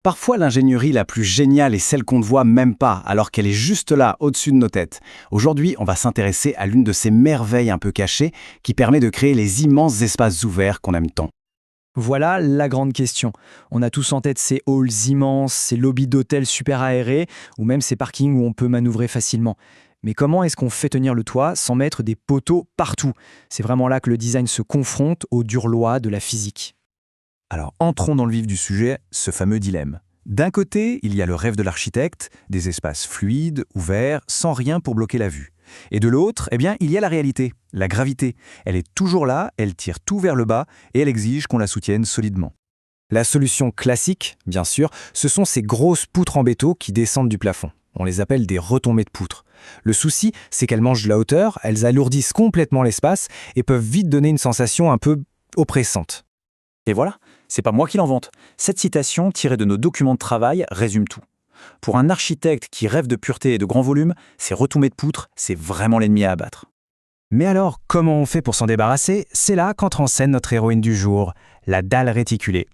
Parfois, l'ingénierie la plus géniale est celle qu'on ne voit même pas, alors qu'elle est juste là, au-dessus de nos têtes. Aujourd'hui, on va s'intéresser à l'une de ces merveilles un peu cachées qui permet de créer les immenses espaces ouverts qu'on aime tant. Voilà la grande question. On a tous en tête ces halls immenses, ces lobbies d'hôtels super aérés, ou même ces parkings où on peut manœuvrer facilement. Mais comment est-ce qu'on fait tenir le toit sans mettre des poteaux partout? C'est vraiment là que le design se confronte aux dures lois de la physique. Alors entrons dans le vif du sujet, ce fameux dilemme. D'un côté, il y a le rêve de l'architecte, des espaces fluides, ouverts, sans rien pour bloquer la vue. Et de l'autre, eh bien, il y a la réalité, la gravité. Elle est toujours là, elle tire tout vers le bas et elle exige qu'on la soutienne solidement. La solution classique, bien sûr, ce sont ces grosses poutres en béton qui descendent du plafond. On les appelle des retombées de poutres. Le souci, c'est qu'elles mangent de la hauteur, elles alourdissent complètement l'espace et peuvent vite donner une sensation un peu oppressante. Et voilà, c'est pas moi qui l'invente. Cette citation, tirée de nos documents de travail, résume tout. Pour un architecte qui rêve de pureté et de grand volume, ces retombées de poutres, c'est vraiment l'ennemi à abattre. Mais alors, comment on fait pour s'en débarrasser? C'est là qu'entre en scène notre héroïne du jour, la dalle réticulée.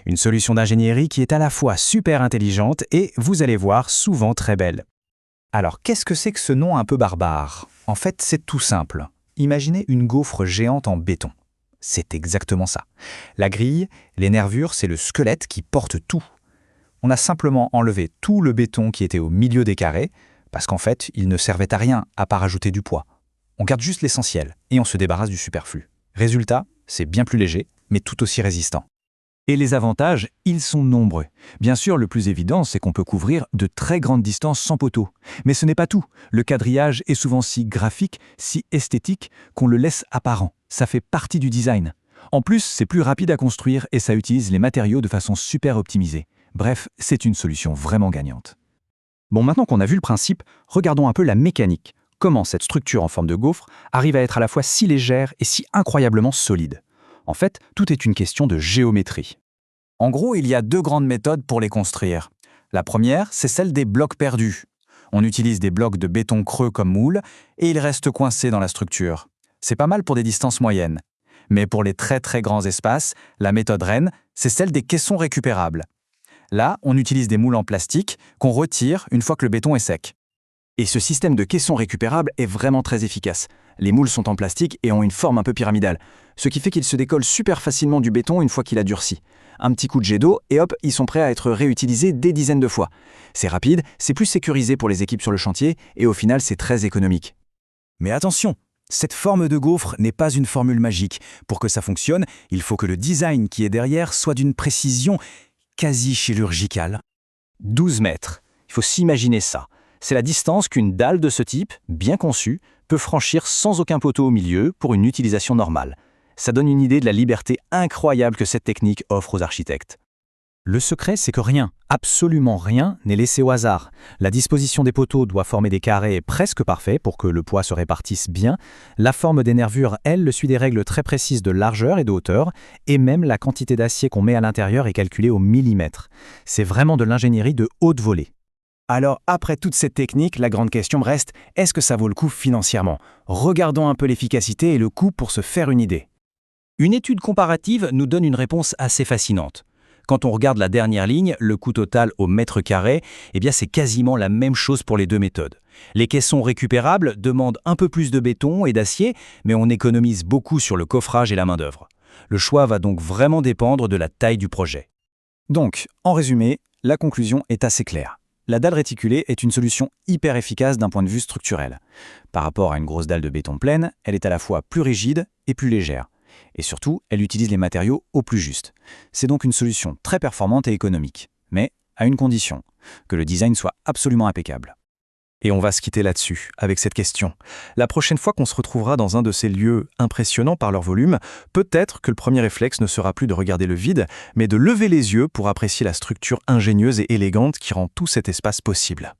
Une solution d'ingénierie qui est à la fois super intelligente et, vous allez voir, souvent très belle. Alors qu'est-ce que c'est que ce nom un peu barbare? En fait, c'est tout simple. Imaginez une gaufre géante en béton. C'est exactement ça. La grille, les nervures, c'est le squelette qui porte tout. On a simplement enlevé tout le béton qui était au milieu des carrés, parce qu'en fait, il ne servait à rien à part ajouter du poids. On garde juste l'essentiel et on se débarrasse du superflu. Résultat, c'est bien plus léger, mais tout aussi résistant. Et les avantages, ils sont nombreux. Bien sûr, le plus évident, c'est qu'on peut couvrir de très grandes distances sans poteau. Mais ce n'est pas tout. Le quadrillage est souvent si graphique, si esthétique, qu'on le laisse apparent. Ça fait partie du design. En plus, c'est plus rapide à construire et ça utilise les matériaux de façon super optimisée. Bref, c'est une solution vraiment gagnante. Bon, maintenant qu'on a vu le principe, regardons un peu la mécanique. Comment cette structure en forme de gaufre arrive à être à la fois si légère et si incroyablement solide. En fait, tout est une question de géométrie. En gros, il y a deux grandes méthodes pour les construire. La première, c'est celle des blocs perdus. On utilise des blocs de béton creux comme moule et ils restent coincés dans la structure. C'est pas mal pour des distances moyennes. Mais pour les très très grands espaces, la méthode reine, c'est celle des caissons récupérables. Là, on utilise des moules en plastique qu'on retire une fois que le béton est sec. Et ce système de caissons récupérables est vraiment très efficace. Les moules sont en plastique et ont une forme un peu pyramidale, ce qui fait qu'ils se décollent super facilement du béton une fois qu'il a durci. Un petit coup de jet d'eau et hop, ils sont prêts à être réutilisés des dizaines de fois. C'est rapide, c'est plus sécurisé pour les équipes sur le chantier et au final, c'est très économique. Mais attention, cette forme de gaufre n'est pas une formule magique. Pour que ça fonctionne, il faut que le design qui est derrière soit d'une précision quasi chirurgicale. 12 mètres. Il faut s'imaginer ça. C'est la distance qu'une dalle de ce type, bien conçue, peut franchir sans aucun poteau au milieu pour une utilisation normale. Ça donne une idée de la liberté incroyable que cette technique offre aux architectes. Le secret, c'est que rien, absolument rien, n'est laissé au hasard. La disposition des poteaux doit former des carrés presque parfaits pour que le poids se répartisse bien. La forme des nervures, elle, le suit des règles très précises de largeur et de hauteur, et même la quantité d'acier qu'on met à l'intérieur est calculée au millimètre. C'est vraiment de l'ingénierie de haute volée. Alors, après toute cette technique, la grande question reste, est-ce que ça vaut le coup financièrement? Regardons un peu l'efficacité et le coût pour se faire une idée. Une étude comparative nous donne une réponse assez fascinante. Quand on regarde la dernière ligne, le coût total au mètre carré, eh bien c'est quasiment la même chose pour les deux méthodes. Les caissons récupérables demandent un peu plus de béton et d'acier, mais on économise beaucoup sur le coffrage et la main-d'œuvre. Le choix va donc vraiment dépendre de la taille du projet. Donc, en résumé, la conclusion est assez claire. La dalle réticulée est une solution hyper efficace d'un point de vue structurel. Par rapport à une grosse dalle de béton pleine, elle est à la fois plus rigide et plus légère. Et surtout, elle utilise les matériaux au plus juste. C'est donc une solution très performante et économique, mais à une condition, que le design soit absolument impeccable. Et on va se quitter là-dessus, avec cette question. La prochaine fois qu'on se retrouvera dans un de ces lieux impressionnants par leur volume, peut-être que le premier réflexe ne sera plus de regarder le vide, mais de lever les yeux pour apprécier la structure ingénieuse et élégante qui rend tout cet espace possible.